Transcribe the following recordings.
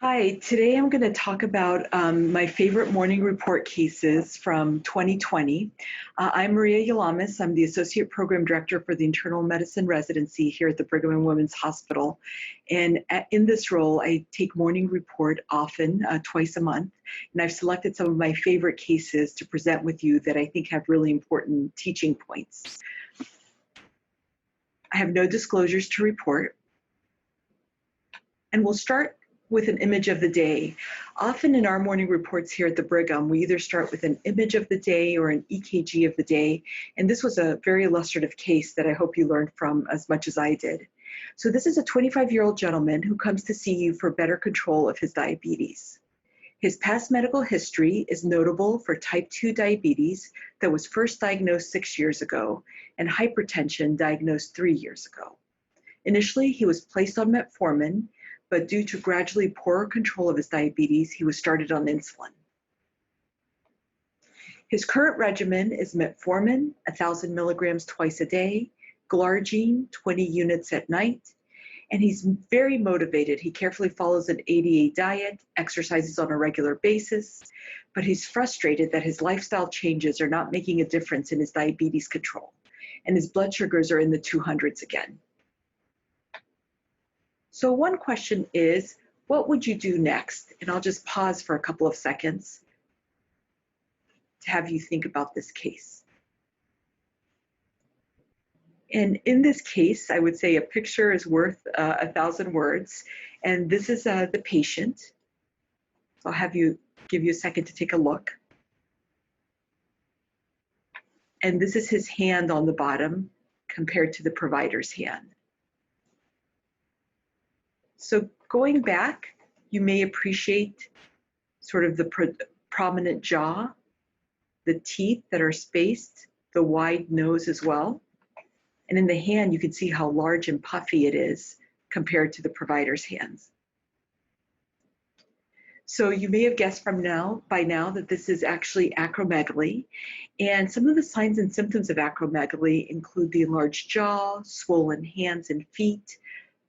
Hi, today I'm going to talk about my favorite morning report cases from 2020. I'm Maria Yalamis. I'm the Associate Program Director for the Internal Medicine Residency here at the Brigham and Women's Hospital. And in this role, I take morning report often, twice a month. And I've selected some of my favorite cases to present with you that I think have really important teaching points. I have no disclosures to report. And we'll start with an image of the day. Often in our morning reports here at the Brigham, we either start with an image of the day or an EKG of the day. And this was a very illustrative case that I hope you learned from as much as I did. So this is a 25-year-old gentleman who comes to see you for better control of his diabetes. His past medical history is notable for type 2 diabetes that was first diagnosed 6 years ago and hypertension diagnosed 3 years ago. Initially, he was placed on metformin, but due to gradually poorer control of his diabetes, he was started on insulin. His current regimen is metformin, 1,000 milligrams twice a day, glargine, 20 units at night, and he's very motivated. He carefully follows an ADA diet, exercises on a regular basis, but he's frustrated that his lifestyle changes are not making a difference in his diabetes control, and his blood sugars are in the 200s again. So one question is, what would you do next? And I'll just pause for a couple of seconds to have you think about this case. And in this case, I would say a picture is worth 1,000 words. And this is the patient. So I'll give you a second to take a look. And this is his hand on the bottom compared to the provider's hand. So going back, you may appreciate sort of the prominent jaw, the teeth that are spaced, the wide nose as well. And in the hand, you can see how large and puffy it is compared to the provider's hands. So you may have guessed by now that this is actually acromegaly. And some of the signs and symptoms of acromegaly include the enlarged jaw, swollen hands and feet,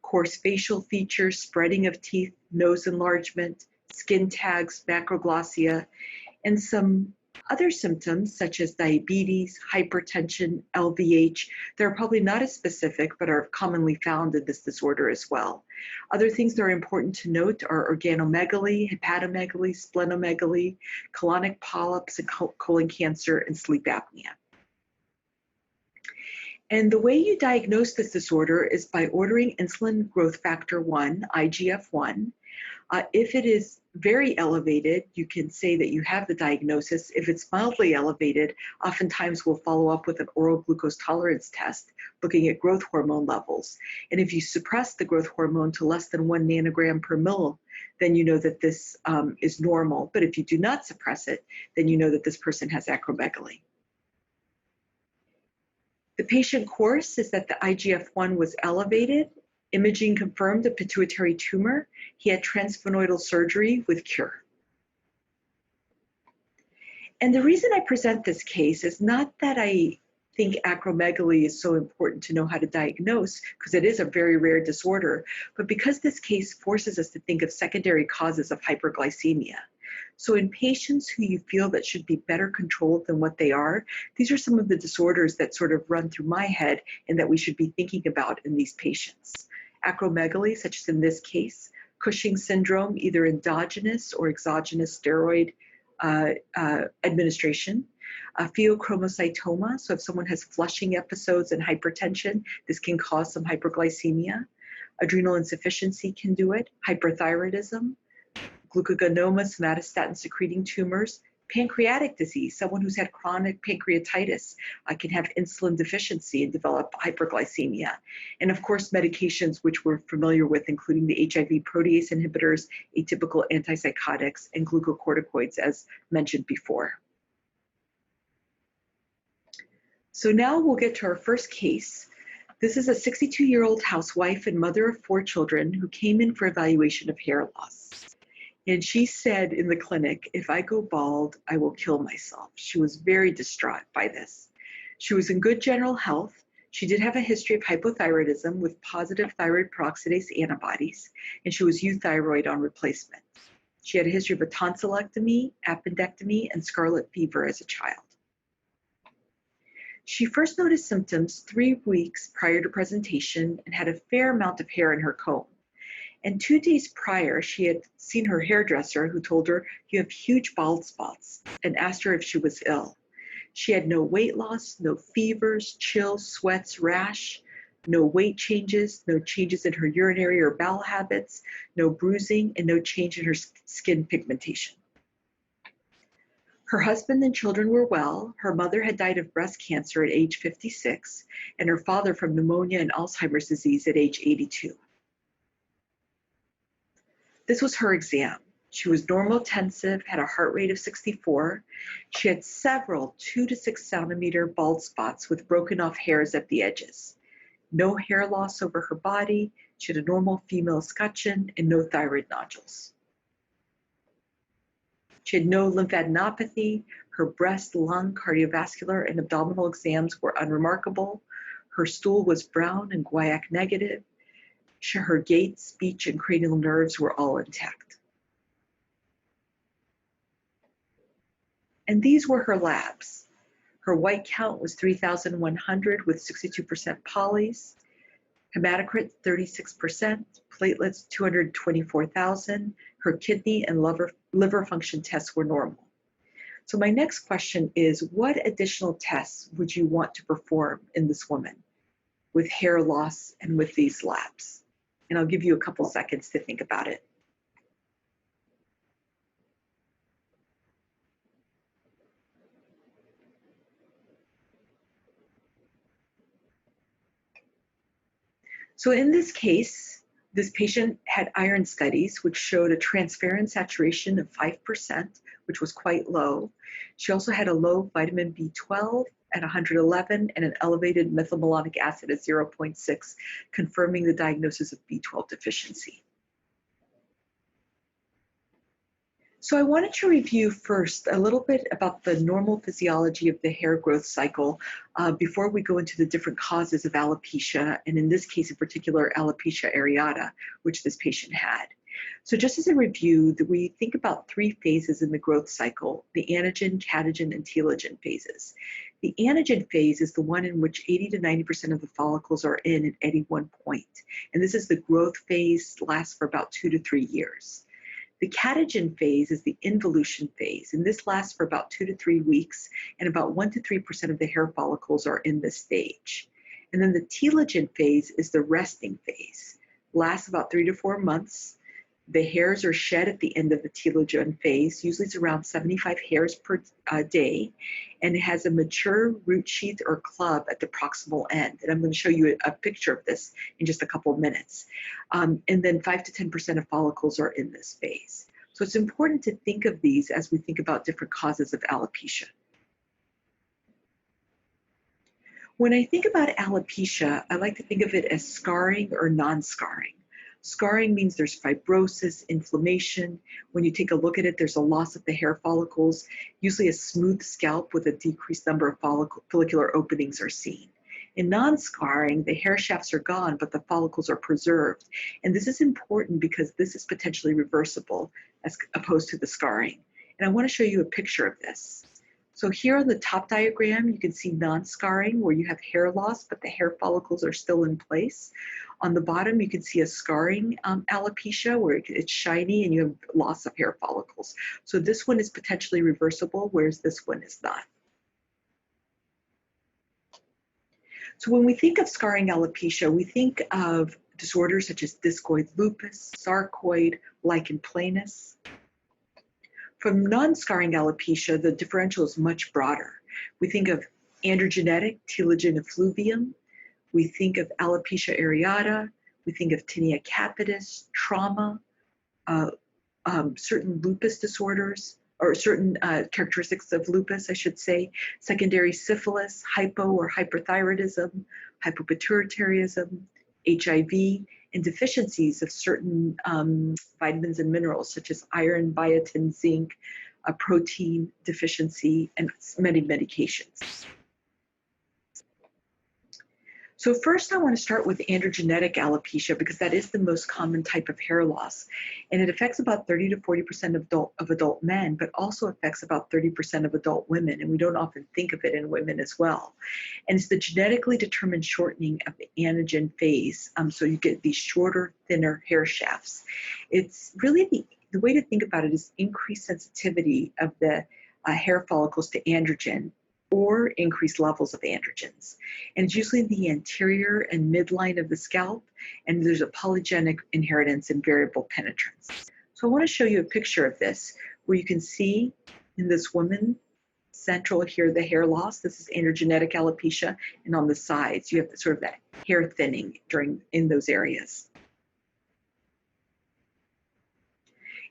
coarse facial features, spreading of teeth, nose enlargement, skin tags, macroglossia, and some other symptoms such as diabetes, hypertension, LVH. They're probably not as specific, but are commonly found in this disorder as well. Other things that are important to note are organomegaly, hepatomegaly, splenomegaly, colonic polyps, and colon cancer, and sleep apnea. And the way you diagnose this disorder is by ordering insulin growth factor 1, IGF-1. If it is very elevated, you can say that you have the diagnosis. If it's mildly elevated, oftentimes we'll follow up with an oral glucose tolerance test looking at growth hormone levels. And if you suppress the growth hormone to less than 1 nanogram per mil, then you know that this is normal. But if you do not suppress it, then you know that this person has acromegaly. The patient course is that the IGF-1 was elevated. Imaging confirmed a pituitary tumor. He had transsphenoidal surgery with cure. And the reason I present this case is not that I think acromegaly is so important to know how to diagnose, because it is a very rare disorder, but because this case forces us to think of secondary causes of hyperglycemia. So in patients who you feel that should be better controlled than what they are, these are some of the disorders that sort of run through my head and that we should be thinking about in these patients. Acromegaly, such as in this case, Cushing's syndrome, either endogenous or exogenous steroid administration, pheochromocytoma, so if someone has flushing episodes and hypertension, this can cause some hyperglycemia. Adrenal insufficiency can do it, hyperthyroidism, glucagonoma, somatostatin secreting tumors, pancreatic disease, someone who's had chronic pancreatitis can have insulin deficiency and develop hyperglycemia. And of course, medications which we're familiar with, including the HIV protease inhibitors, atypical antipsychotics, and glucocorticoids, as mentioned before. So now we'll get to our first case. This is a 62-year-old housewife and mother of 4 children who came in for evaluation of hair loss. And she said in the clinic, if I go bald, I will kill myself. She was very distraught by this. She was in good general health. She did have a history of hypothyroidism with positive thyroid peroxidase antibodies, and she was euthyroid on replacement. She had a history of a tonsillectomy, appendectomy, and scarlet fever as a child. She first noticed symptoms 3 weeks prior to presentation and had a fair amount of hair in her comb. And 2 days prior, she had seen her hairdresser, who told her, "You have huge bald spots," and asked her if she was ill. She had no weight loss, no fevers, chills, sweats, rash, no weight changes, no changes in her urinary or bowel habits, no bruising, and no change in her skin pigmentation. Her husband and children were well. Her mother had died of breast cancer at age 56, and her father from pneumonia and Alzheimer's disease at age 82. This was her exam. She was normotensive, had a heart rate of 64. She had several 2 to 6 centimeter bald spots with broken off hairs at the edges. No hair loss over her body. She had a normal female escutcheon and no thyroid nodules. She had no lymphadenopathy. Her breast, lung, cardiovascular, and abdominal exams were unremarkable. Her stool was brown and guaiac negative. Her gait, speech, and cranial nerves were all intact. And these were her labs. Her white count was 3,100 with 62% polys, hematocrit 36%, platelets 224,000. Her kidney and liver function tests were normal. So my next question is, what additional tests would you want to perform in this woman with hair loss and with these labs? And I'll give you a couple seconds to think about it. So in this case, this patient had iron studies, which showed a transferrin saturation of 5%, which was quite low. She also had a low vitamin B12 at 111 and an elevated methylmalonic acid at 0.6, confirming the diagnosis of B12 deficiency. So I wanted to review first a little bit about the normal physiology of the hair growth cycle before we go into the different causes of alopecia, and in this case in particular, alopecia areata, which this patient had. So just as a review, we think about 3 phases in the growth cycle: the anagen, catagen, and telogen phases. The anagen phase is the one in which 80 to 90% of the follicles are in at any one point. And this is the growth phase, lasts for about 2 to 3 years. The catagen phase is the involution phase, and this lasts for about 2 to 3 weeks, and about 1 to 3% of the hair follicles are in this stage. And then the telogen phase is the resting phase, lasts about 3 to 4 months. The hairs are shed at the end of the telogen phase. Usually it's around 75 hairs per day, and it has a mature root sheath or club at the proximal end. And I'm going to show you a picture of this in just a couple of minutes. And then 5 to 10% of follicles are in this phase. So it's important to think of these as we think about different causes of alopecia. When I think about alopecia, I like to think of it as scarring or non-scarring. Scarring means there's fibrosis, inflammation. When you take a look at it, there's a loss of the hair follicles. Usually a smooth scalp with a decreased number of follicular openings are seen. In non-scarring, the hair shafts are gone, but the follicles are preserved. And this is important because this is potentially reversible as opposed to the scarring. And I want to show you a picture of this. So here on the top diagram, you can see non-scarring, where you have hair loss, but the hair follicles are still in place. On the bottom, you can see a scarring alopecia, where it's shiny and you have loss of hair follicles. So this one is potentially reversible, whereas this one is not. So when we think of scarring alopecia, we think of disorders such as discoid lupus, sarcoid, lichen planus. From non-scarring alopecia, the differential is much broader. We think of androgenetic telogen effluvium. We think of alopecia areata. We think of tinea capitis, trauma, certain lupus disorders, or certain characteristics of lupus, I should say, secondary syphilis, hypo or hyperthyroidism, hypopituitarism, HIV, and deficiencies of certain vitamins and minerals such as iron, biotin, zinc, a protein deficiency, and many medications. So first I want to start with androgenetic alopecia because that is the most common type of hair loss. And it affects about 30 to 40% of adult men, but also affects about 30% of adult women. And we don't often think of it in women as well. And it's the genetically determined shortening of the anagen phase. So you get these shorter, thinner hair shafts. It's really the way to think about it is increased sensitivity of the hair follicles to androgen or increased levels of androgens. And it's usually in the anterior and midline of the scalp, and there's a polygenic inheritance and variable penetrance. So I want to show you a picture of this where you can see in this woman central here the hair loss. This is androgenetic alopecia, and on the sides you have sort of that hair thinning in those areas.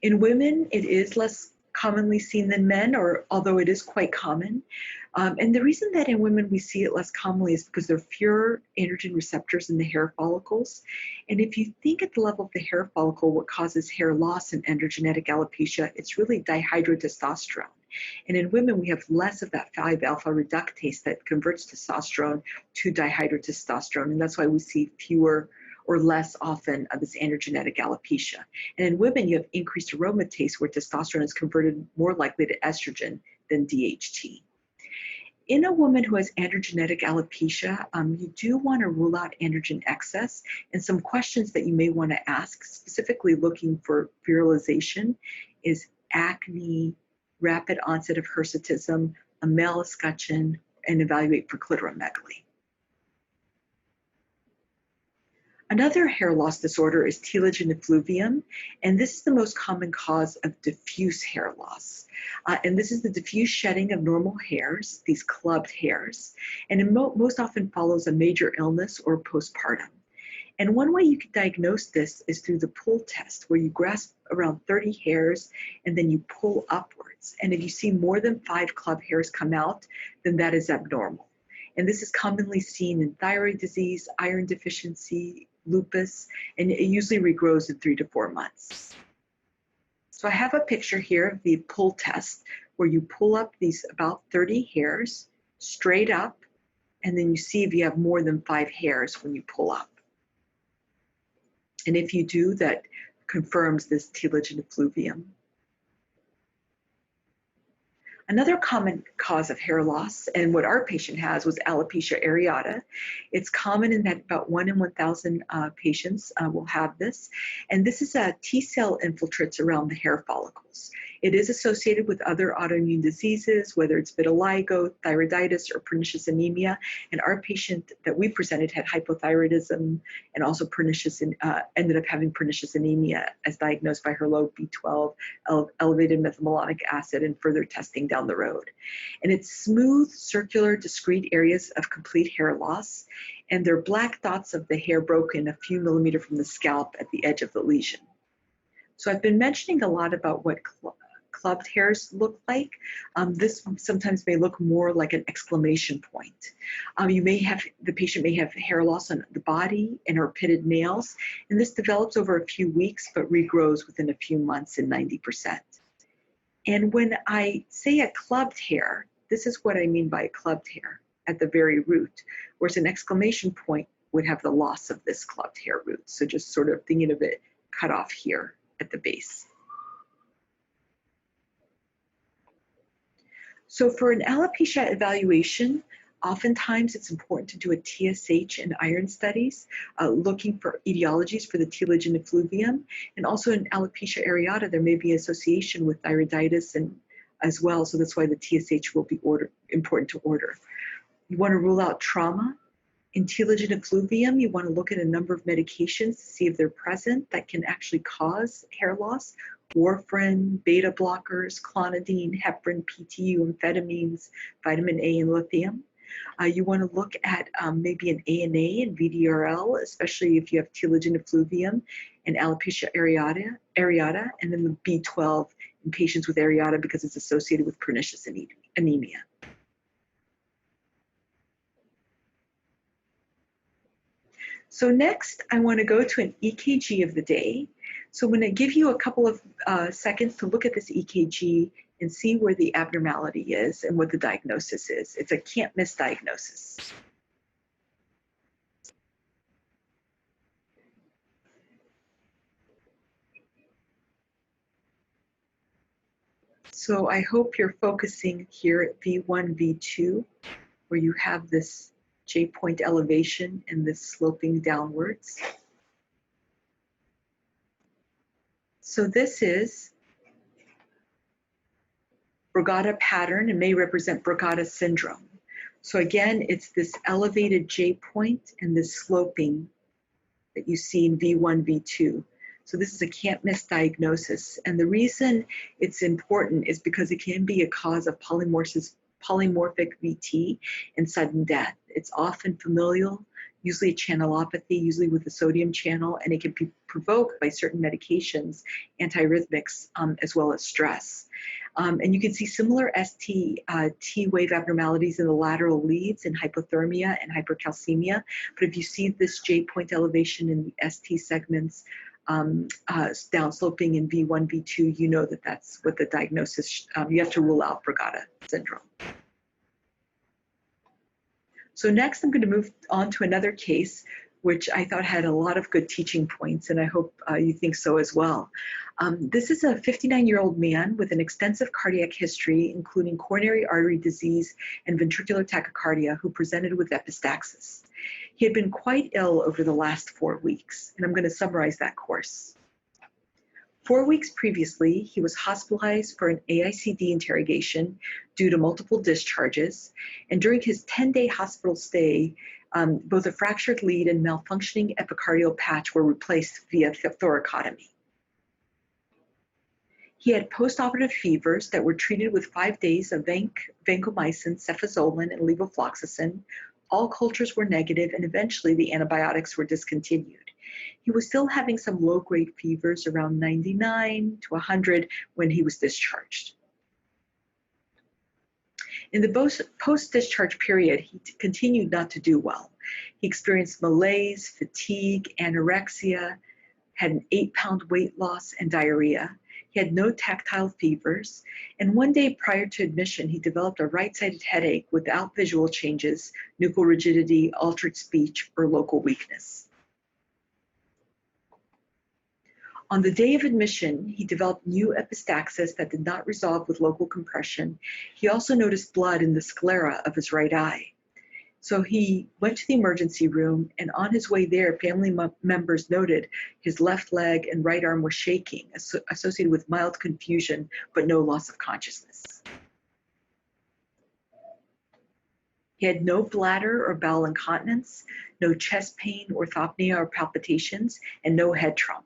In women, it is less commonly seen than men, or although it is quite common. And the reason that in women we see it less commonly is because there are fewer androgen receptors in the hair follicles. And if you think at the level of the hair follicle, what causes hair loss in androgenetic alopecia, it's really dihydrotestosterone. And in women, we have less of that 5-alpha reductase that converts testosterone to dihydrotestosterone. And that's why we see fewer or less often of this androgenetic alopecia. And in women, you have increased aromatase where testosterone is converted more likely to estrogen than DHT. In a woman who has androgenetic alopecia, you do want to rule out androgen excess, and some questions that you may want to ask, specifically looking for virilization, is acne, rapid onset of hirsutism, a male escutcheon, and evaluate for clitoromegaly. Another hair loss disorder is telogen effluvium, and this is the most common cause of diffuse hair loss. And this is the diffuse shedding of normal hairs, these clubbed hairs, and it most often follows a major illness or postpartum. And one way you can diagnose this is through the pull test, where you grasp around 30 hairs and then you pull upwards. And if you see more than 5 club hairs come out, then that is abnormal. And this is commonly seen in thyroid disease, iron deficiency, lupus, and it usually regrows in 3 to 4 months. So I have a picture here of the pull test where you pull up these about 30 hairs straight up, and then you see if you have more than 5 hairs when you pull up. And if you do, that confirms this telogen effluvium. Another common cause of hair loss, and what our patient has, was alopecia areata. It's common in that about 1 in 1,000 patients will have this. And this is a T-cell infiltrates around the hair follicles. It is associated with other autoimmune diseases, whether it's vitiligo, thyroiditis, or pernicious anemia. And our patient that we presented had hypothyroidism and also ended up having pernicious anemia as diagnosed by her low B12, elevated methylmalonic acid, and further testing down the road. And it's smooth, circular, discrete areas of complete hair loss, and they're black dots of the hair broken a few millimeters from the scalp at the edge of the lesion. So I've been mentioning a lot about what clubbed hairs look like. This sometimes may look more like an exclamation point. The patient may have hair loss on the body and or pitted nails, and this develops over a few weeks but regrows within a few months in 90%. And when I say a clubbed hair, this is what I mean by a clubbed hair at the very root, whereas an exclamation point would have the loss of this clubbed hair root. So just sort of thinking of it cut off here at the base. So for an alopecia evaluation, oftentimes it's important to do a TSH and iron studies, looking for etiologies for the telogen effluvium. And also in alopecia areata, there may be association with thyroiditis as well. So that's why the TSH will be important to order. You want to rule out trauma. In telogen effluvium, you want to look at a number of medications to see if they're present that can actually cause hair loss. Warfarin, beta blockers, clonidine, heparin, PTU, amphetamines, vitamin A, and lithium. You want to look at maybe an ANA and VDRL, especially if you have telogen effluvium and alopecia areata, and then the B12 in patients with areata because it's associated with pernicious anemia. So next, I want to go to an EKG of the day. So I'm going to give you a couple of seconds to look at this EKG and see where the abnormality is and what the diagnosis is. It's a can't miss diagnosis. So I hope you're focusing here at V1, V2, where you have this J-point elevation and this sloping downwards. So this is Brugada pattern and may represent Brugada syndrome. So again, it's this elevated J-point and this sloping that you see in V1, V2. So this is a can't miss diagnosis. And the reason it's important is because it can be a cause of polymorphic VT and sudden death. It's often familial, usually a channelopathy, usually with the sodium channel, and it can be provoked by certain medications, antiarrhythmics, as well as stress. And you can see similar T wave abnormalities in the lateral leads in hypothermia and hypercalcemia. But if you see this J-point elevation in the ST segments, downsloping in V1, V2, you know that that's what the diagnosis, you have to rule out Brugada syndrome. So next I'm going to move on to another case which I thought had a lot of good teaching points, and I hope you think so as well. This is a 59-year-old man with an extensive cardiac history, including coronary artery disease and ventricular tachycardia, who presented with epistaxis. He had been quite ill over the last 4 weeks, and I'm going to summarize that course. 4 weeks previously, he was hospitalized for an AICD interrogation due to multiple discharges, and during his 10-day hospital stay, both a fractured lead and malfunctioning epicardial patch were replaced via thoracotomy. He had postoperative fevers that were treated with 5 days of vancomycin, cefazolin, and levofloxacin. All cultures were negative, and eventually the antibiotics were discontinued. He was still having some low-grade fevers around 99 to 100 when he was discharged. In the post-discharge period, he continued not to do well. He experienced malaise, fatigue, anorexia, had an 8-pound weight loss, and diarrhea. He had no tactile fevers, and one day prior to admission, he developed a right-sided headache without visual changes, nuchal rigidity, altered speech, or local weakness. On the day of admission, he developed new epistaxis that did not resolve with local compression. He also noticed blood in the sclera of his right eye. So he went to the emergency room, and on his way there, family members noted his left leg and right arm were shaking, associated with mild confusion, but no loss of consciousness. He had no bladder or bowel incontinence, no chest pain, orthopnea, or palpitations, and no head trauma.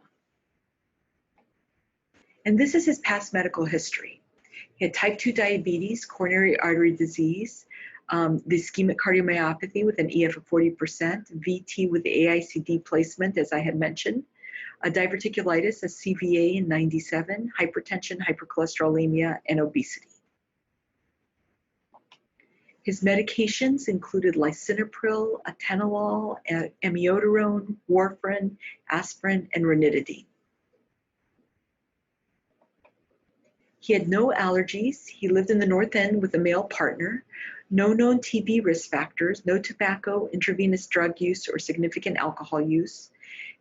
And this is his past medical history. He had type 2 diabetes, coronary artery disease, the ischemic cardiomyopathy with an EF of 40%, VT with the AICD placement, as I had mentioned, a diverticulitis, a CVA in 97, hypertension, hypercholesterolemia, and obesity. His medications included lisinopril, atenolol, amiodarone, warfarin, aspirin, and ranitidine. He had no allergies. He lived in the North End with a male partner. No known TB risk factors, no tobacco, intravenous drug use, or significant alcohol use.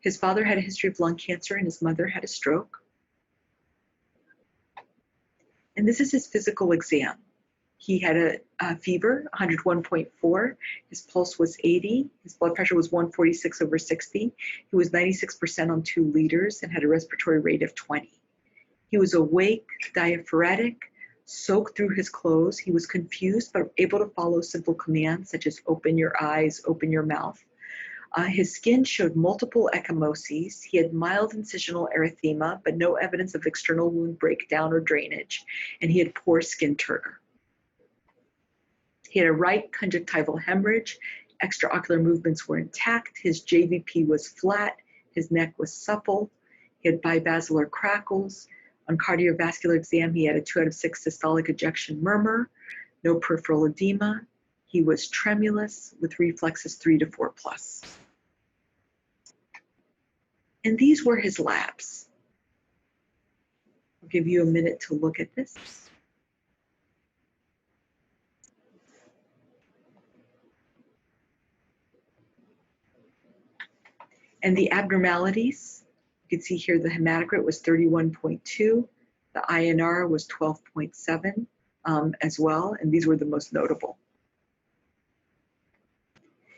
His father had a history of lung cancer and his mother had a stroke. And this is his physical exam. He had a fever, 101.4. His pulse was 80. His blood pressure was 146/60. He was 96% on 2 liters and had a respiratory rate of 20. He was awake, diaphoretic, soaked through his clothes. He was confused, but able to follow simple commands such as open your eyes, open your mouth. His skin showed multiple ecchymoses. He had mild incisional erythema, but no evidence of external wound breakdown or drainage, and he had poor skin turgor. He had a right conjunctival hemorrhage. Extraocular movements were intact. His JVP was flat. His neck was supple. He had bibasilar crackles. On cardiovascular exam, he had a 2 out of 6 systolic ejection murmur, no peripheral edema. He was tremulous with reflexes 3 to 4 plus. And these were his labs. I'll give you a minute to look at this. And the abnormalities, you can see here the hematocrit was 31.2, The INR was 12.7 as well, and these were the most notable.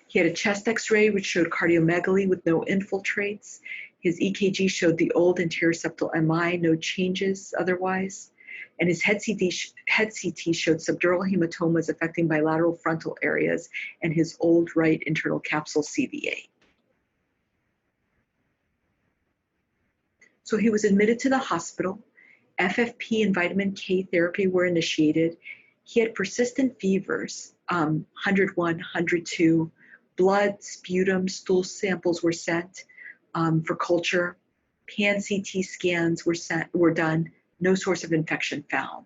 He had a chest x-ray which showed cardiomegaly with no infiltrates. His EKG showed the old anterior septal MI, no changes otherwise. And his head CT showed subdural hematomas affecting bilateral frontal areas and his old right internal capsule CVA. So he was admitted to the hospital. FFP and vitamin K therapy were initiated. He had persistent fevers, 101, 102. Blood, sputum, stool samples were sent for culture. Pan-CT scans were done. No source of infection found.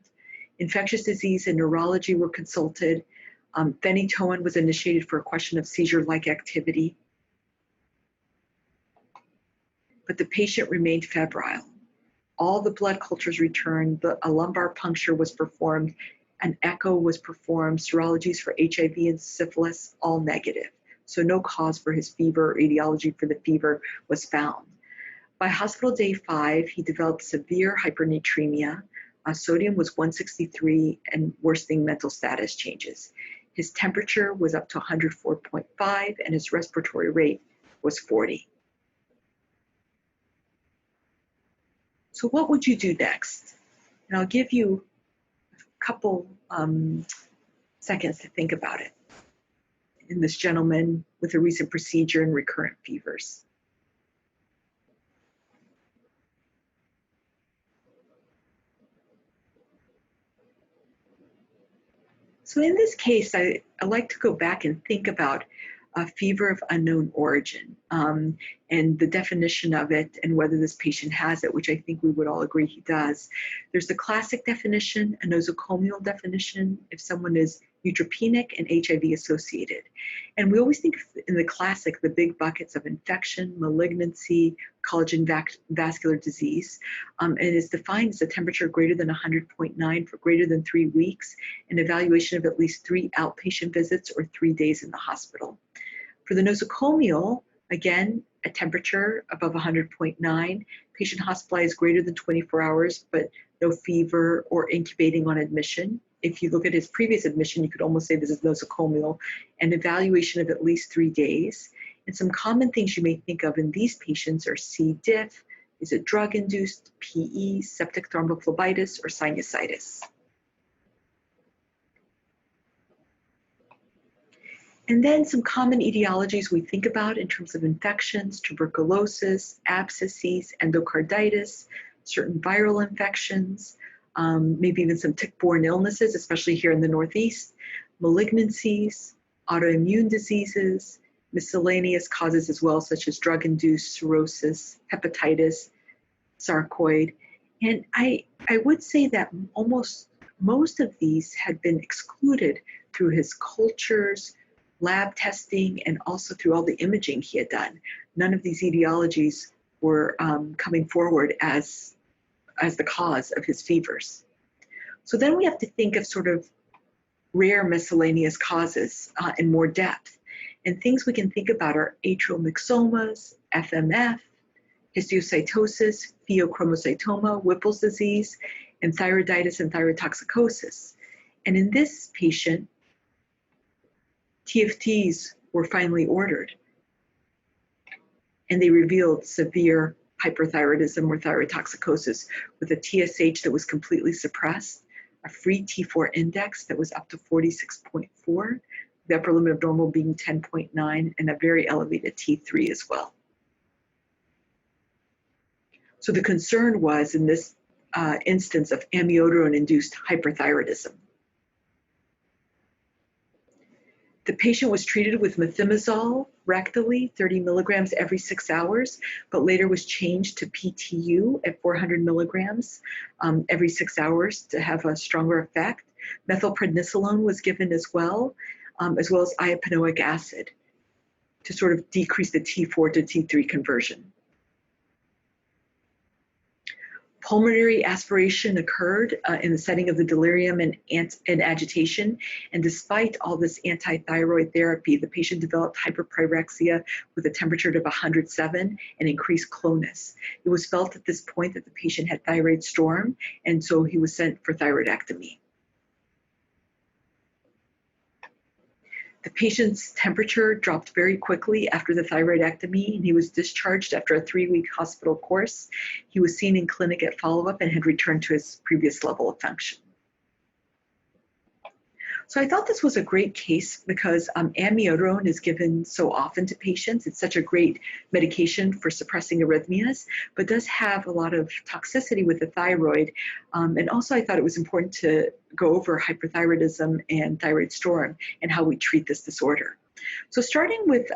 Infectious disease and neurology were consulted. Phenytoin was initiated for a question of seizure-like activity. But the patient remained febrile. All the blood cultures returned. A lumbar puncture was performed. An echo was performed. Serologies for HIV and syphilis, all negative. So no cause for his fever or etiology for the fever was found. By hospital day 5, he developed severe hypernatremia. Sodium was 163 and worsening mental status changes. His temperature was up to 104.5 and his respiratory rate was 40. So what would you do next? And I'll give you a couple seconds to think about it. In this gentleman with a recent procedure and recurrent fevers. So in this case, I like to go back and think about a fever of unknown origin and the definition of it and whether this patient has it, which I think we would all agree he does. There's the classic definition, a nosocomial definition, if someone is neutropenic and HIV associated. And we always think in the classic, the big buckets of infection, malignancy, collagen vascular disease. And it is defined as a temperature greater than 100.9 for greater than 3 weeks, and evaluation of at least 3 outpatient visits or 3 days in the hospital. For the nosocomial, again, a temperature above 100.9, patient hospitalized greater than 24 hours, but no fever or incubating on admission. If you look at his previous admission, you could almost say this is nosocomial, and evaluation of at least 3 days. And some common things you may think of in these patients are C. diff, is it drug-induced, PE, septic thrombophlebitis, or sinusitis. And then some common etiologies we think about in terms of infections, tuberculosis, abscesses, endocarditis, certain viral infections, maybe even some tick-borne illnesses, especially here in the Northeast, malignancies, autoimmune diseases, miscellaneous causes as well, such as drug-induced cirrhosis, hepatitis, sarcoid. And I would say that almost most of these had been excluded through his cultures, lab testing, and also through all the imaging he had done. None of these etiologies were coming forward as the cause of his fevers. So then we have to think of sort of rare miscellaneous causes in more depth. And things we can think about are atrial myxomas, FMF, histiocytosis, pheochromocytoma, Whipple's disease, and thyroiditis and thyrotoxicosis. And in this patient, TFTs were finally ordered, and they revealed severe hyperthyroidism or thyrotoxicosis with a TSH that was completely suppressed, a free T4 index that was up to 46.4, the upper limit of normal being 10.9, and a very elevated T3 as well. So the concern was in this instance of amiodarone-induced hyperthyroidism. The patient was treated with methimazole rectally, 30 milligrams every 6 hours, but later was changed to PTU at 400 milligrams every 6 hours to have a stronger effect. Methylprednisolone was given as well as iapanoic acid to sort of decrease the T4 to T3 conversion. Pulmonary aspiration occurred in the setting of the delirium and agitation. And despite all this anti-thyroid therapy, the patient developed hyperpyrexia with a temperature of 107 and increased clonus. It was felt at this point that the patient had thyroid storm, and so he was sent for thyroidectomy. The patient's temperature dropped very quickly after the thyroidectomy, and he was discharged after a 3-week hospital course. He was seen in clinic at follow-up and had returned to his previous level of function. So I thought this was a great case because amiodarone is given so often to patients. It's such a great medication for suppressing arrhythmias, but does have a lot of toxicity with the thyroid. And also I thought it was important to go over hyperthyroidism and thyroid storm and how we treat this disorder. So starting with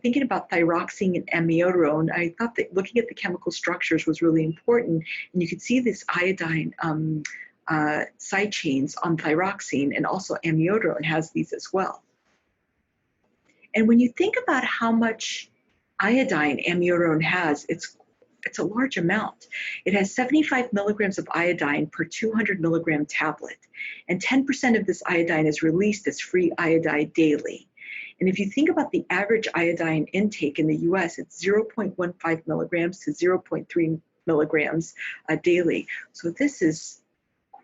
thinking about thyroxine and amiodarone, I thought that looking at the chemical structures was really important. And you could see this iodine side chains on thyroxine, and also amiodarone has these as well. And when you think about how much iodine amiodarone has, it's a large amount. It has 75 milligrams of iodine per 200 milligram tablet, and 10% of this iodine is released as free iodide daily. And if you think about the average iodine intake in the US, it's 0.15 milligrams to 0.3 milligrams daily. So this is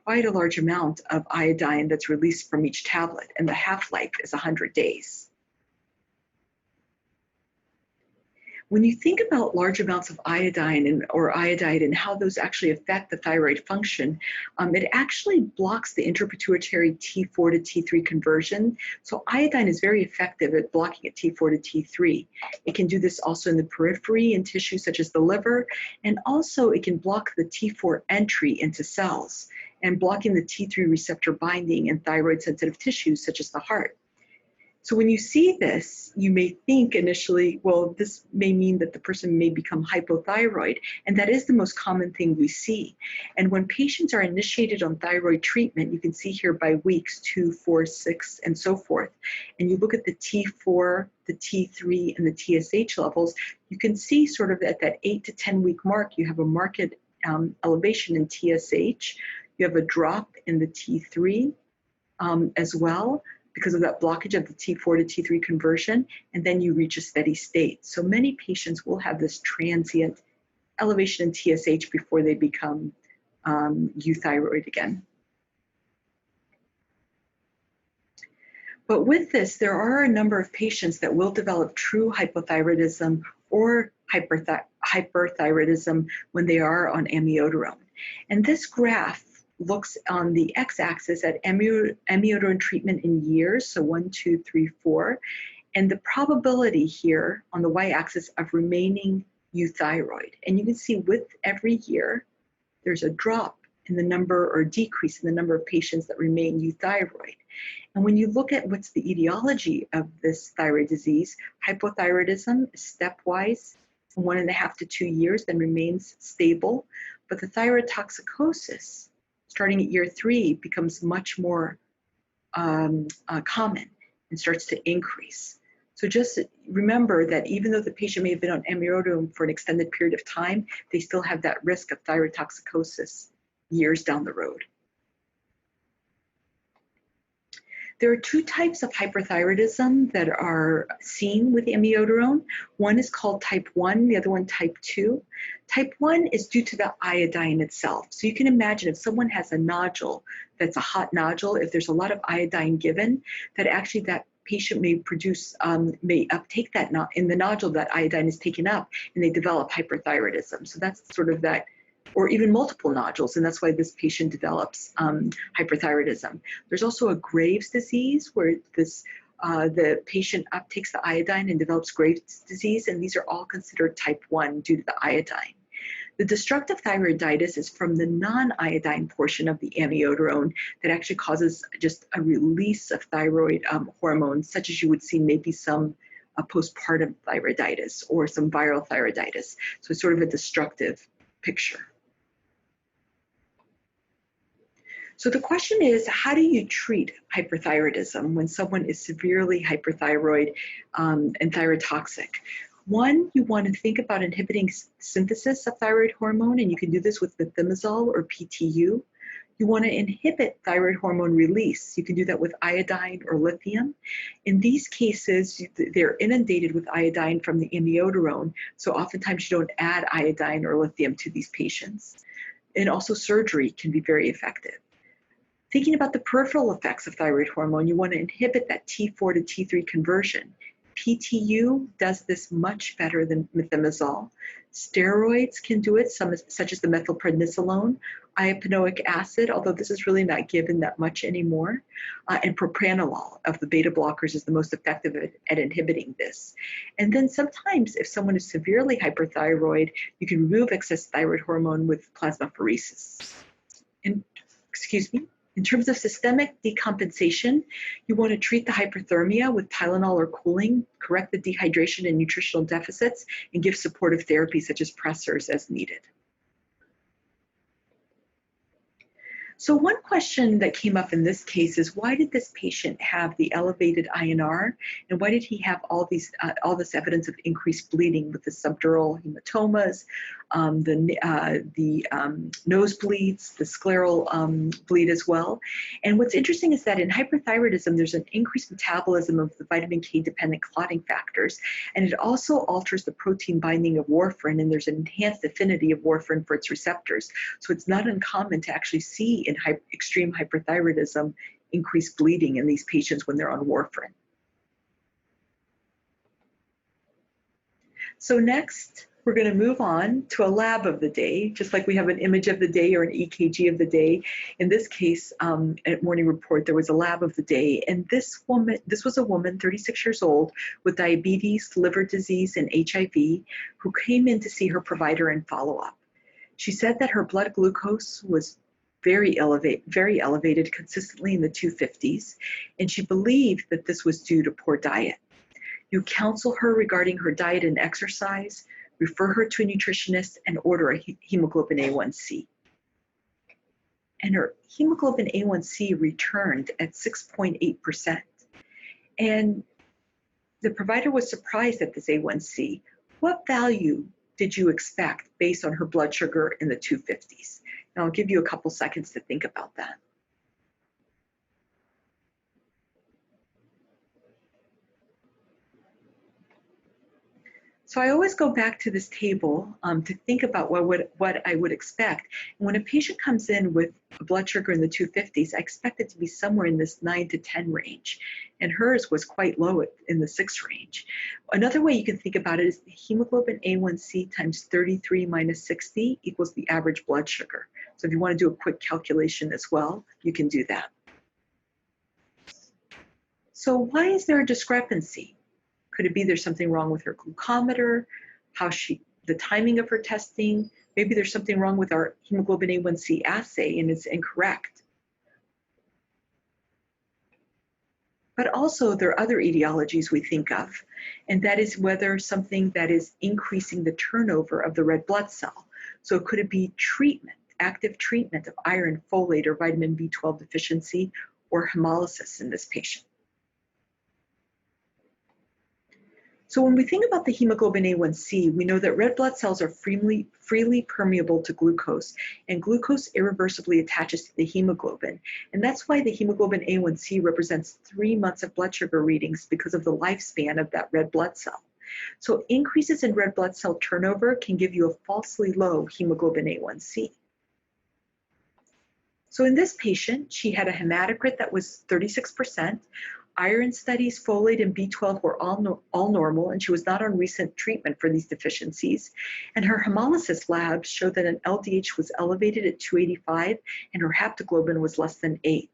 quite a large amount of iodine that's released from each tablet, and the half-life is 100 days. When you think about large amounts of iodine or iodide and how those actually affect the thyroid function, it actually blocks the interpituitary T4 to T3 conversion. So iodine is very effective at blocking a T4 to T3. It can do this also in the periphery in tissues such as the liver, and also it can block the T4 entry into cells and blocking the T3 receptor binding in thyroid-sensitive tissues such as the heart. So when you see this, you may think initially, well, this may mean that the person may become hypothyroid, and that is the most common thing we see. And when patients are initiated on thyroid treatment, you can see here by weeks 2, 4, 6, and so forth, and you look at the T4, the T3, and the TSH levels, you can see sort of at that 8 to 10 week mark, you have a marked elevation in TSH. You have a drop in the T3 as well because of that blockage of the T4 to T3 conversion, and then you reach a steady state. So many patients will have this transient elevation in TSH before they become euthyroid again. But with this, there are a number of patients that will develop true hypothyroidism or hyperthyroidism when they are on amiodarone. And this graph looks on the x-axis at amiodarone treatment in years, so 1, 2, 3, 4, and the probability here on the y-axis of remaining euthyroid. And you can see with every year, there's a drop in the number or decrease in the number of patients that remain euthyroid. And when you look at what's the etiology of this thyroid disease, hypothyroidism is stepwise, 1.5 to 2 years, then remains stable, but the thyroid toxicosis starting at year 3 becomes much more common and starts to increase. So just remember that even though the patient may have been on amiodarone for an extended period of time, they still have that risk of thyroid toxicosis years down the road. There are 2 types of hyperthyroidism that are seen with amiodarone. One is called type 1, the other one type 2. Type 1 is due to the iodine itself. So you can imagine if someone has a nodule that's a hot nodule, if there's a lot of iodine given, that actually that patient may uptake that in the nodule that iodine is taken up, and they develop hyperthyroidism. So that's sort of that, or even multiple nodules, and that's why this patient develops hyperthyroidism. There's also a Graves' disease where the patient uptakes the iodine and develops Graves' disease, and these are all considered type 1 due to the iodine. The destructive thyroiditis is from the non-iodine portion of the amiodarone that actually causes just a release of thyroid hormones, such as you would see maybe some postpartum thyroiditis or some viral thyroiditis. So it's sort of a destructive picture. So the question is, how do you treat hyperthyroidism when someone is severely hyperthyroid and thyrotoxic? One, you want to think about inhibiting synthesis of thyroid hormone, and you can do this with methimazole or PTU. You want to inhibit thyroid hormone release. You can do that with iodine or lithium. In these cases, they're inundated with iodine from the amiodarone, so oftentimes you don't add iodine or lithium to these patients. And also surgery can be very effective. Thinking about the peripheral effects of thyroid hormone, you want to inhibit that T4 to T3 conversion. PTU does this much better than methimazole. Steroids can do it, such as the methylprednisolone, iapanoic acid, although this is really not given that much anymore, and propranolol of the beta blockers is the most effective at inhibiting this. And then sometimes if someone is severely hyperthyroid, you can remove excess thyroid hormone with plasmapheresis. In terms of systemic decompensation, you want to treat the hyperthermia with Tylenol or cooling, correct the dehydration and nutritional deficits, and give supportive therapy such as pressors as needed. So one question that came up in this case is, why did this patient have the elevated INR, and why did he have all this evidence of increased bleeding with the subdural hematomas, the nosebleeds, the scleral bleed as well? And what's interesting is that in hyperthyroidism, there's an increased metabolism of the vitamin K-dependent clotting factors, and it also alters the protein binding of warfarin, and there's an enhanced affinity of warfarin for its receptors. So it's not uncommon to actually see in extreme hyperthyroidism increased bleeding in these patients when they're on warfarin. So next, we're going to move on to a lab of the day, just like we have an image of the day or an EKG of the day. In this case, at Morning Report, there was a lab of the day, and this was a woman, 36 years old, with diabetes, liver disease, and HIV, who came in to see her provider in follow-up. She said that her blood glucose was very elevated, consistently in the 250s, and she believed that this was due to poor diet. You counsel her regarding her diet and exercise, refer her to a nutritionist, and order a hemoglobin A1C. And her hemoglobin A1C returned at 6.8%. And the provider was surprised at this A1C. What value did you expect based on her blood sugar in the 250s? And I'll give you a couple seconds to think about that. So I always go back to this table to think about what I would expect. And when a patient comes in with a blood sugar in the 250s, I expect it to be somewhere in this 9 to 10 range. And hers was quite low in the 6 range. Another way you can think about it is the hemoglobin A1C times 33 minus 60 equals the average blood sugar. So if you want to do a quick calculation as well, you can do that. So why is there a discrepancy? Could it be there's something wrong with her glucometer, the timing of her testing? Maybe there's something wrong with our hemoglobin A1C assay and it's incorrect. But also there are other etiologies we think of, and that is whether something that is increasing the turnover of the red blood cell. So could it be treatment, active treatment of iron, folate, or vitamin B12 deficiency, or hemolysis in this patient? So when we think about the hemoglobin A1C, we know that red blood cells are freely permeable to glucose, and glucose irreversibly attaches to the hemoglobin. And that's why the hemoglobin A1C represents 3 months of blood sugar readings, because of the lifespan of that red blood cell. So increases in red blood cell turnover can give you a falsely low hemoglobin A1C. So in this patient, she had a hematocrit that was 36%. Iron studies, folate, and B12 were all normal, and she was not on recent treatment for these deficiencies. And her hemolysis labs showed that an LDH was elevated at 285, and her haptoglobin was less than 8.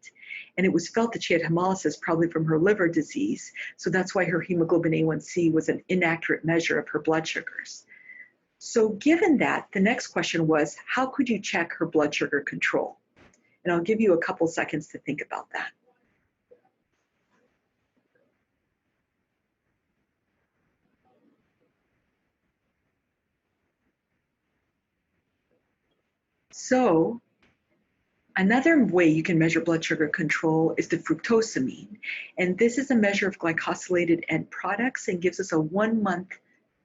And it was felt that she had hemolysis probably from her liver disease, so that's why her hemoglobin A1C was an inaccurate measure of her blood sugars. So given that, the next question was, how could you check her blood sugar control? And I'll give you a couple seconds to think about that. So another way you can measure blood sugar control is the fructosamine. And this is a measure of glycosylated end products and gives us a 1-month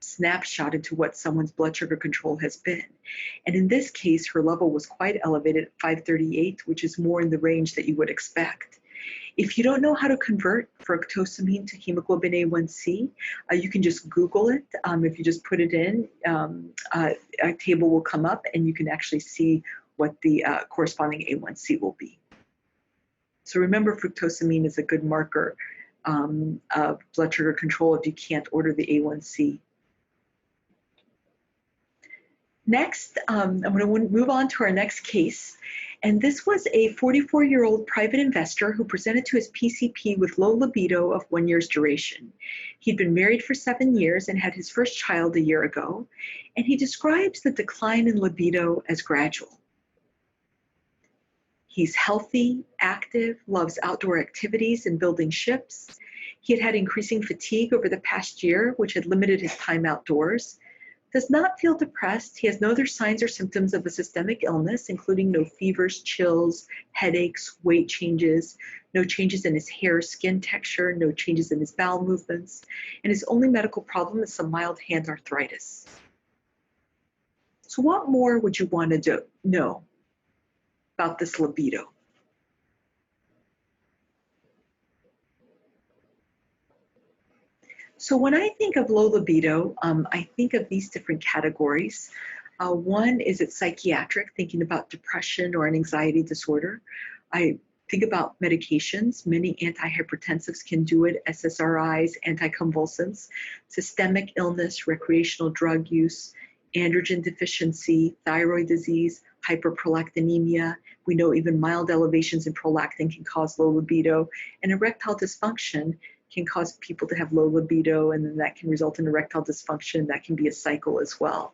snapshot into what someone's blood sugar control has been. And in this case, her level was quite elevated at 538, which is more in the range that you would expect. If you don't know how to convert fructosamine to hemoglobin A1C, you can just Google it. If you just put it in, a table will come up and you can actually see what the corresponding A1C will be. So remember, fructosamine is a good marker of blood sugar control if you can't order the A1C. Next, I'm going to move on to our next case. And this was a 44-year-old private investor who presented to his PCP with low libido of 1 year's duration. He'd been married for 7 years and had his first child a year ago. And he describes the decline in libido as gradual. He's healthy, active, loves outdoor activities and building ships. He had had increasing fatigue over the past year, which had limited his time outdoors. Does not feel depressed. He has no other signs or symptoms of a systemic illness, including no fevers, chills, headaches, weight changes, no changes in his hair, skin texture, no changes in his bowel movements, and his only medical problem is some mild hand arthritis. So what more would you want to know about this libido? So when I think of low libido, I think of these different categories. One is it's psychiatric, thinking about depression or an anxiety disorder. I think about medications. Many antihypertensives can do it, SSRIs, anticonvulsants, systemic illness, recreational drug use, androgen deficiency, thyroid disease, hyperprolactinemia. We know even mild elevations in prolactin can cause low libido, and erectile dysfunction can cause people to have low libido, and then that can result in erectile dysfunction. That can be a cycle as well.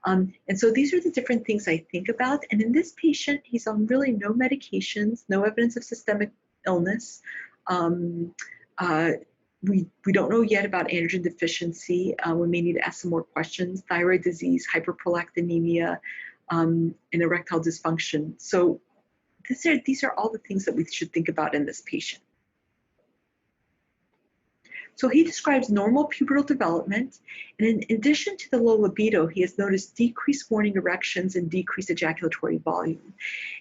And so these are the different things I think about. And in this patient, he's on really no medications, no evidence of systemic illness. We don't know yet about androgen deficiency. We may need to ask some more questions. Thyroid disease, hyperprolactinemia, and erectile dysfunction. So these are all the things that we should think about in this patient. So he describes normal pubertal development, and in addition to the low libido, he has noticed decreased morning erections and decreased ejaculatory volume.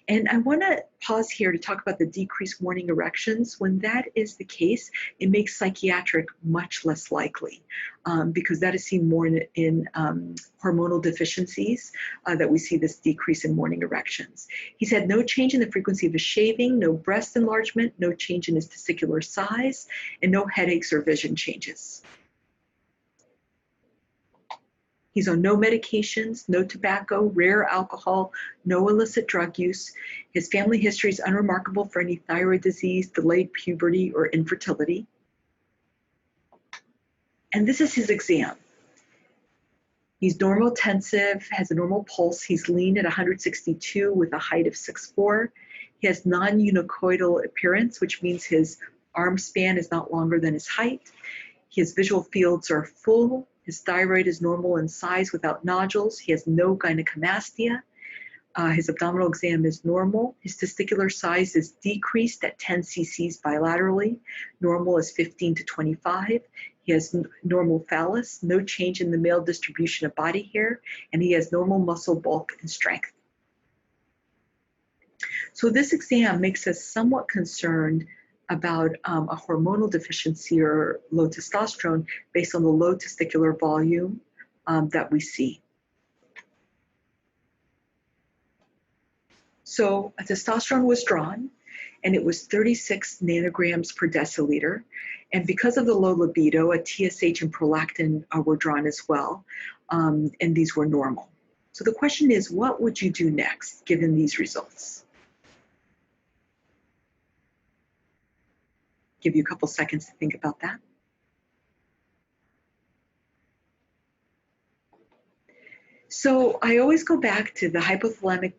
And I want to pause here to talk about the decreased morning erections. When that is the case, it makes psychiatric much less likely because that is seen more in hormonal deficiencies that we see this decrease in morning erections. He's had no change in the frequency of his shaving, no breast enlargement, no change in his testicular size, and no headaches or vision changes. He's on no medications, no tobacco, rare alcohol, no illicit drug use. His family history is unremarkable for any thyroid disease, delayed puberty, or infertility. And this is his exam. He's normotensive, has a normal pulse. He's lean at 162 with a height of 6'4". He has non-unicoidal appearance, which means his arm span is not longer than his height. His visual fields are full. His thyroid is normal in size without nodules. He has no gynecomastia. His abdominal exam is normal. His testicular size is decreased at 10 cc's bilaterally. Normal is 15 to 25. He has normal phallus, no change in the male distribution of body hair, and he has normal muscle bulk and strength. So this exam makes us somewhat concerned about a hormonal deficiency or low testosterone based on the low testicular volume that we see. So a testosterone was drawn, and it was 36 nanograms per deciliter. And because of the low libido, a TSH and prolactin were drawn as well, and these were normal. So the question is, what would you do next given these results? Give you a couple seconds to think about that. So I always go back to the hypothalamic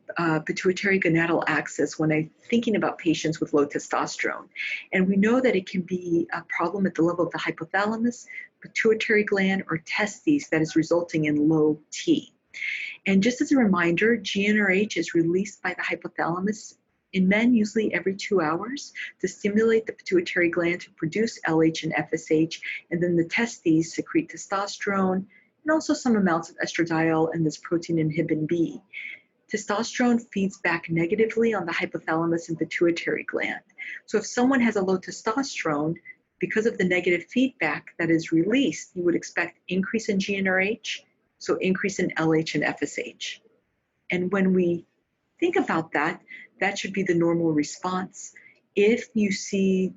pituitary gonadal axis when I'm thinking about patients with low testosterone. And we know that it can be a problem at the level of the hypothalamus, pituitary gland, or testes that is resulting in low T. And just as a reminder, GnRH is released by the hypothalamus in men usually every 2 hours to stimulate the pituitary gland to produce LH and FSH, and then the testes secrete testosterone, and also some amounts of estradiol and this protein inhibin B. Testosterone feeds back negatively on the hypothalamus and pituitary gland. So if someone has a low testosterone, because of the negative feedback that is released, you would expect increase in GnRH, so increase in LH and FSH. And when we think about that, that should be the normal response. If you see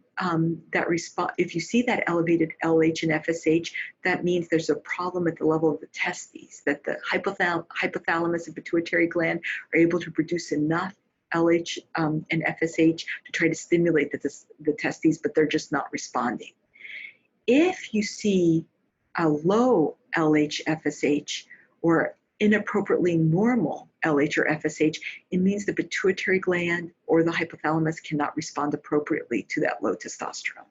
if you see that elevated LH and FSH, that means there's a problem at the level of the testes, that the hypothalamus and pituitary gland are able to produce enough LH and FSH to try to stimulate the testes, but they're just not responding. If you see a low LH, FSH, or inappropriately normal LH or FSH, it means the pituitary gland or the hypothalamus cannot respond appropriately to that low testosterone.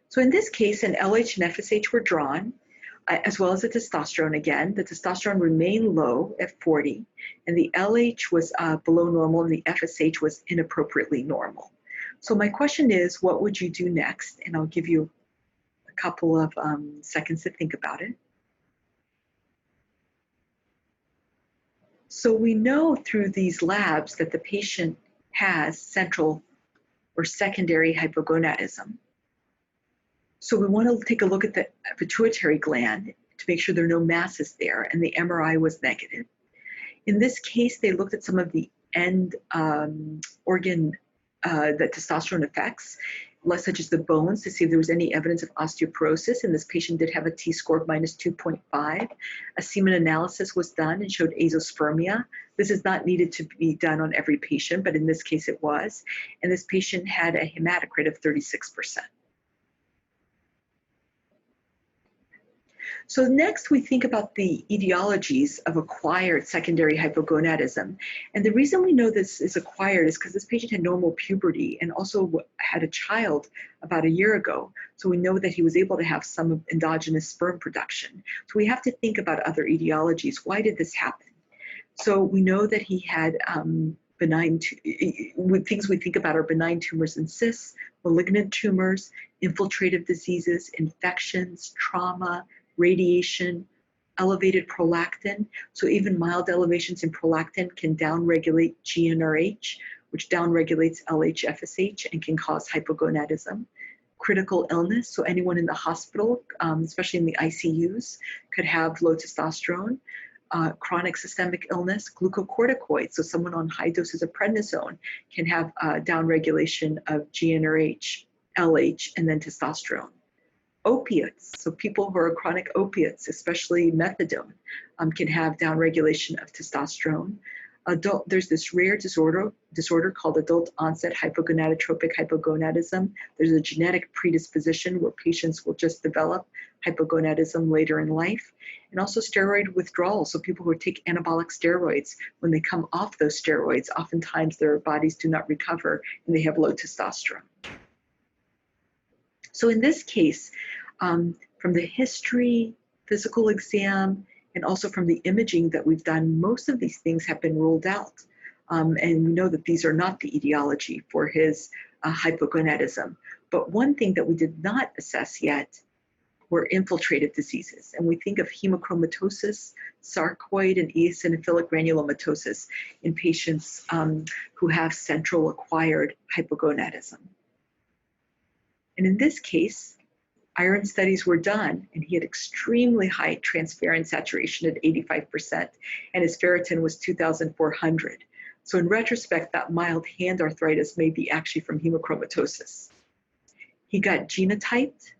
So in this case, an LH and FSH were drawn, as well as the testosterone again. The testosterone remained low at 40, and the LH was below normal, and the FSH was inappropriately normal. So my question is, what would you do next? And I'll give you a couple of seconds to think about it. So we know through these labs that the patient has central or secondary hypogonadism. So we want to take a look at the pituitary gland to make sure there are no masses there, and the MRI was negative. In this case, they looked at some of the end organ that testosterone affects, such as the bones, to see if there was any evidence of osteoporosis, and this patient did have a T-score of minus 2.5. A semen analysis was done and showed azoospermia. This is not needed to be done on every patient, but in this case it was, and this patient had a hematocrit of 36%. So next we think about the etiologies of acquired secondary hypogonadism. And the reason we know this is acquired is because this patient had normal puberty and also had a child about a year ago. So we know that he was able to have some endogenous sperm production. So we have to think about other etiologies. Why did this happen? So we know that he had things we think about are benign tumors and cysts, malignant tumors, infiltrative diseases, infections, trauma, radiation, elevated prolactin. So even mild elevations in prolactin can downregulate GnRH, which downregulates LH-FSH and can cause hypogonadism. Critical illness, so anyone in the hospital, especially in the ICUs, could have low testosterone. Chronic systemic illness, glucocorticoids, so someone on high doses of prednisone can have downregulation of GnRH, LH, and then testosterone. Opiates, so people who are chronic opiates, especially methadone, can have downregulation of testosterone. There's this rare disorder called adult onset hypogonadotropic hypogonadism. There's a genetic predisposition where patients will just develop hypogonadism later in life. And also steroid withdrawal, so people who take anabolic steroids, when they come off those steroids, oftentimes their bodies do not recover and they have low testosterone. So in this case, from the history, physical exam, and also from the imaging that we've done, most of these things have been ruled out. And we know that these are not the etiology for his hypogonadism. But one thing that we did not assess yet were infiltrative diseases. And we think of hemochromatosis, sarcoid, and eosinophilic granulomatosis in patients who have central acquired hypogonadism. And in this case, iron studies were done, and he had extremely high transferrin saturation at 85%, and his ferritin was 2,400. So in retrospect, that mild hand arthritis may be actually from hemochromatosis. He got genotyped,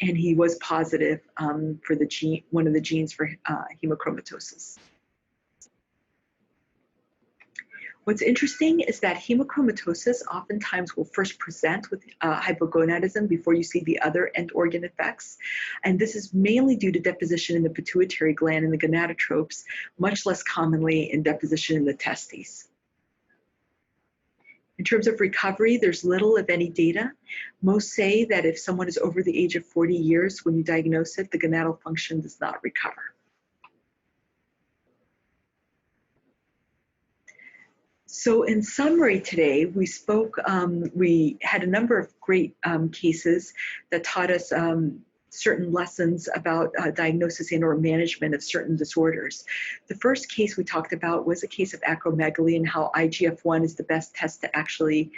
and he was positive for the gene, one of the genes for hemochromatosis. What's interesting is that hemochromatosis oftentimes will first present with hypogonadism before you see the other end organ effects. And this is mainly due to deposition in the pituitary gland and the gonadotropes, much less commonly in deposition in the testes. In terms of recovery, there's little, if any, data. Most say that if someone is over the age of 40 years, when you diagnose it, the gonadal function does not recover. So in summary today, we had a number of great cases that taught us certain lessons about diagnosis and or management of certain disorders. The first case we talked about was a case of acromegaly and how IGF-1 is the best test to actually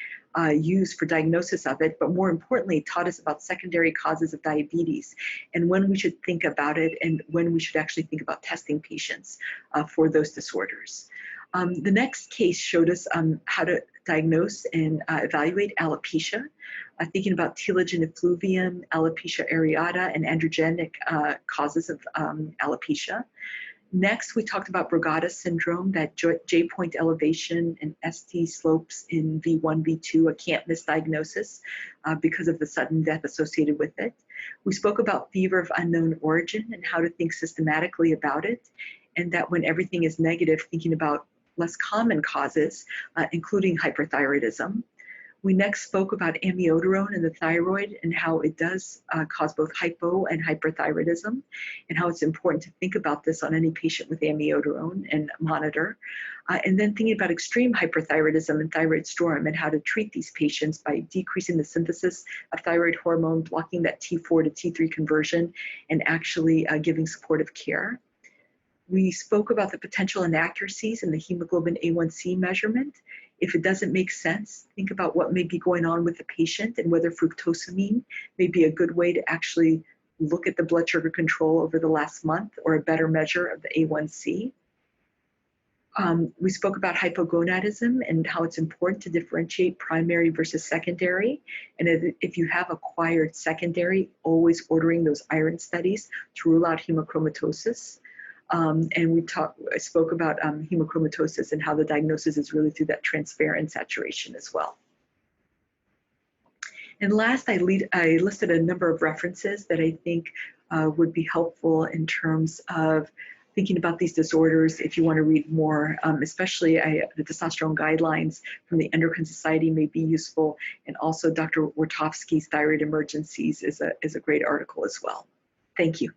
use for diagnosis of it, but more importantly, it taught us about secondary causes of diabetes and when we should think about it and when we should actually think about testing patients for those disorders. The next case showed us how to diagnose and evaluate alopecia, thinking about telogen effluvium, alopecia areata, and androgenic causes of alopecia. Next, we talked about Brugada syndrome, that J-point elevation and ST slopes in V1, V2, a can't miss diagnosis because of the sudden death associated with it. We spoke about fever of unknown origin and how to think systematically about it, and that when everything is negative, thinking about less common causes, including hyperthyroidism. We next spoke about amiodarone in the thyroid and how it does cause both hypo and hyperthyroidism, and how it's important to think about this on any patient with amiodarone and monitor. And then thinking about extreme hyperthyroidism and thyroid storm and how to treat these patients by decreasing the synthesis of thyroid hormone, blocking that T4 to T3 conversion, and actually giving supportive care. We spoke about the potential inaccuracies in the hemoglobin A1C measurement. If it doesn't make sense, think about what may be going on with the patient and whether fructosamine may be a good way to actually look at the blood sugar control over the last month or a better measure of the A1C. We spoke about hypogonadism and how it's important to differentiate primary versus secondary. And if you have acquired secondary, always ordering those iron studies to rule out hemochromatosis. And we spoke about hemochromatosis and how the diagnosis is really through that transferrin saturation as well. And last, I listed a number of references that I think would be helpful in terms of thinking about these disorders if you want to read more, especially the testosterone guidelines from the Endocrine Society may be useful, and also Dr. Wartofsky's Thyroid Emergencies is a great article as well. Thank you.